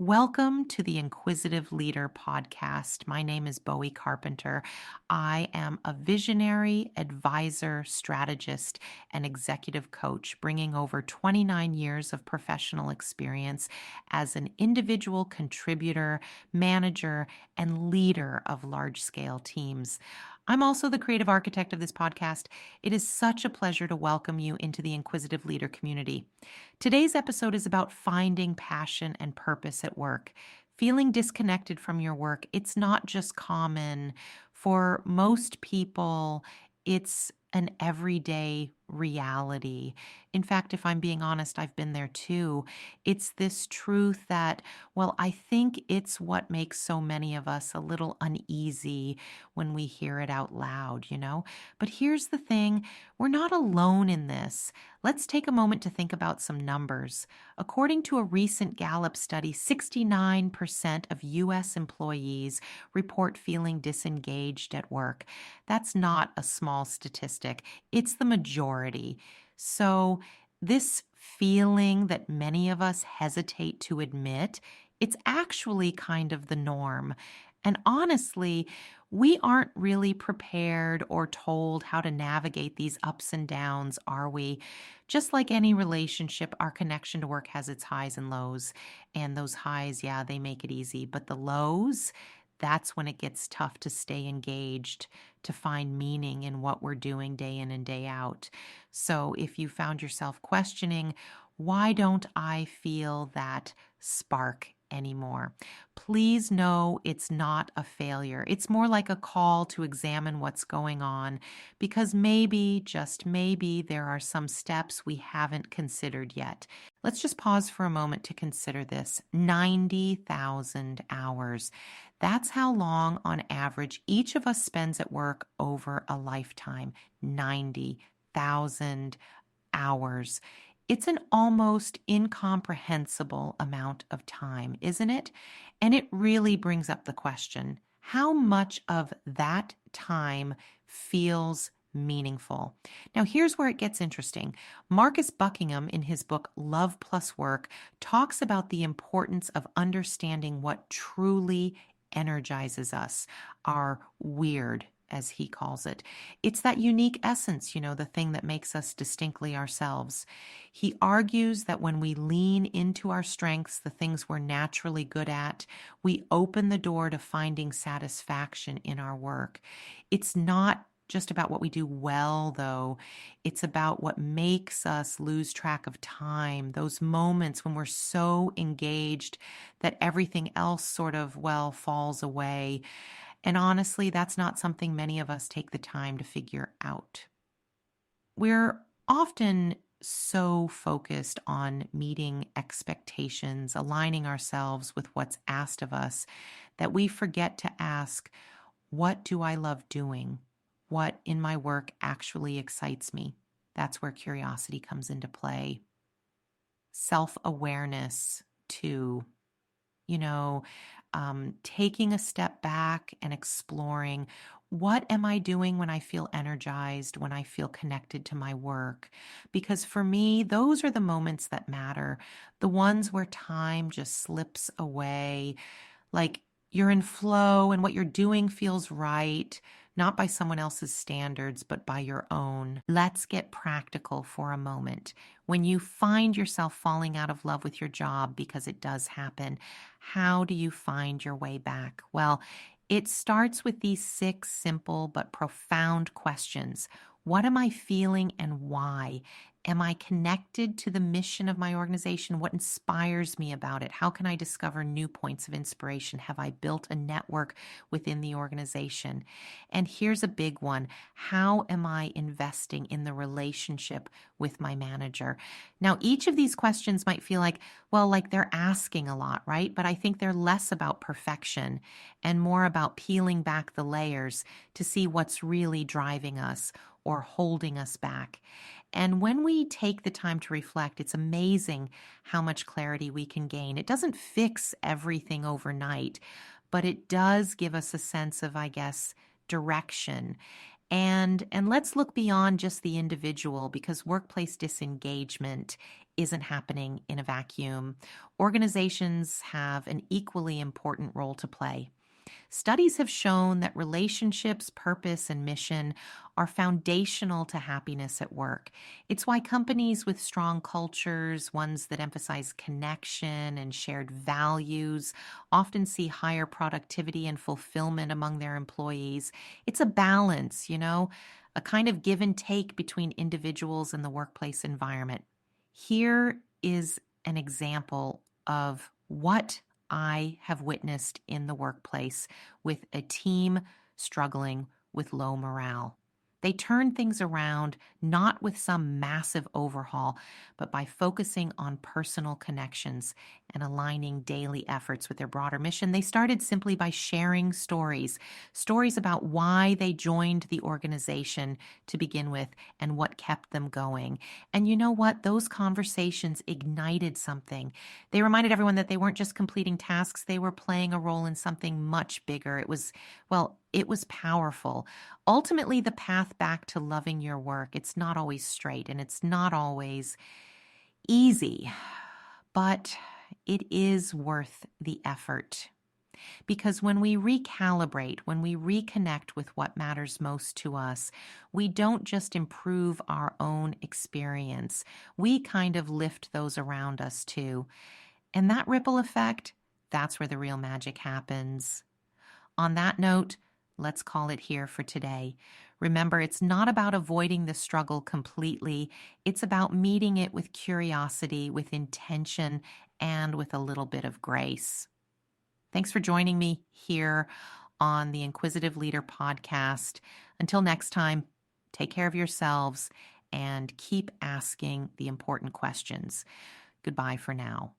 Welcome to the Inquisitive Leader podcast. My name is Bowie Carpenter. I am a visionary, advisor, strategist, and executive coach, bringing over 29 years of professional experience as an individual contributor, manager, and leader of large scale teams. I'm also the creative architect of this podcast. It is such a pleasure to welcome you into the Inquisitive Leader community. Today's episode is about finding passion and purpose at work. Feeling disconnected from your work, it's not just common. For most people, it's an everyday reality. In fact, if I'm being honest, I've been there too. It's this truth that, well, I think it's what makes so many of us a little uneasy when we hear it out loud. But here's the thing, we're not alone in this. Let's take a moment to think about some numbers. According to a recent Gallup study, 69% of U.S. employees report feeling disengaged at work. That's not a small statistic, it's the majority. So, this feeling that many of us hesitate to admit, it's actually kind of the norm. And honestly, we aren't really prepared or told how to navigate these ups and downs, are we? Just like any relationship, our connection to work has its highs and lows. And those highs, yeah, they make it easy. But the lows, that's when it gets tough to stay engaged, to find meaning in what we're doing day in and day out. So if you found yourself questioning, why don't I feel that spark anymore? Please know it's not a failure. It's more like a call to examine what's going on, because maybe, just maybe, there are some steps we haven't considered yet. Let's just pause for a moment to consider this. 90,000 hours. That's how long, on average, each of us spends at work over a lifetime. 90,000 hours. It's an almost incomprehensible amount of time, isn't it? And it really brings up the question, how much of that time feels meaningful? Now, here's where it gets interesting. Marcus Buckingham, in his book Love Plus Work, talks about the importance of understanding what truly energizes us, our weird, as he calls it. It's that unique essence, the thing that makes us distinctly ourselves. He argues that when we lean into our strengths, the things we're naturally good at, we open the door to finding satisfaction in our work. It's not just about what we do well, though. It's about what makes us lose track of time, those moments when we're so engaged that everything else sort of, falls away. And honestly, that's not something many of us take the time to figure out. We're often so focused on meeting expectations, aligning ourselves with what's asked of us, that we forget to ask, what do I love doing? What in my work actually excites me? That's where curiosity comes into play. Self-awareness, too. Taking a step back and exploring, what am I doing when I feel energized, when I feel connected to my work? Because for me, those are the moments that matter, the ones where time just slips away, like you're in flow and what you're doing feels right, not by someone else's standards, but by your own. Let's get practical for a moment. When you find yourself falling out of love with your job, because it does happen, how do you find your way back? Well, it starts with these 6 simple but profound questions. What am I feeling and why? Am I connected to the mission of my organization? What inspires me about it? How can I discover new points of inspiration? Have I built a network within the organization? And here's a big one. How am I investing in the relationship with my manager? Now, each of these questions might feel like they're asking a lot, right? But I think they're less about perfection and more about peeling back the layers to see what's really driving us or holding us back. And when we take the time to reflect, it's amazing how much clarity we can gain. It doesn't fix everything overnight, but it does give us a sense of, direction. And let's look beyond just the individual, because workplace disengagement isn't happening in a vacuum. Organizations have an equally important role to play. Studies have shown that relationships, purpose, and mission are foundational to happiness at work. It's why companies with strong cultures, ones that emphasize connection and shared values, often see higher productivity and fulfillment among their employees. It's a balance, a kind of give and take between individuals and the workplace environment. Here is an example of what I have witnessed in the workplace with a team struggling with low morale. They turn things around not with some massive overhaul, but by focusing on personal connections and aligning daily efforts with their broader mission. They started simply by sharing stories about why they joined the organization to begin with and what kept them going. And you know what? Those conversations ignited something. They reminded everyone that they weren't just completing tasks, they were playing a role in something much bigger. It was powerful. Ultimately, the path back to loving your work, it's not always straight and it's not always easy, but it is worth the effort. Because when we recalibrate, when we reconnect with what matters most to us, we don't just improve our own experience. We kind of lift those around us too. And that ripple effect, that's where the real magic happens. On that note, let's call it here for today. Remember, it's not about avoiding the struggle completely. It's about meeting it with curiosity, with intention, and with a little bit of grace. Thanks for joining me here on the Inquisitive Leader podcast. Until next time, take care of yourselves and keep asking the important questions. Goodbye for now.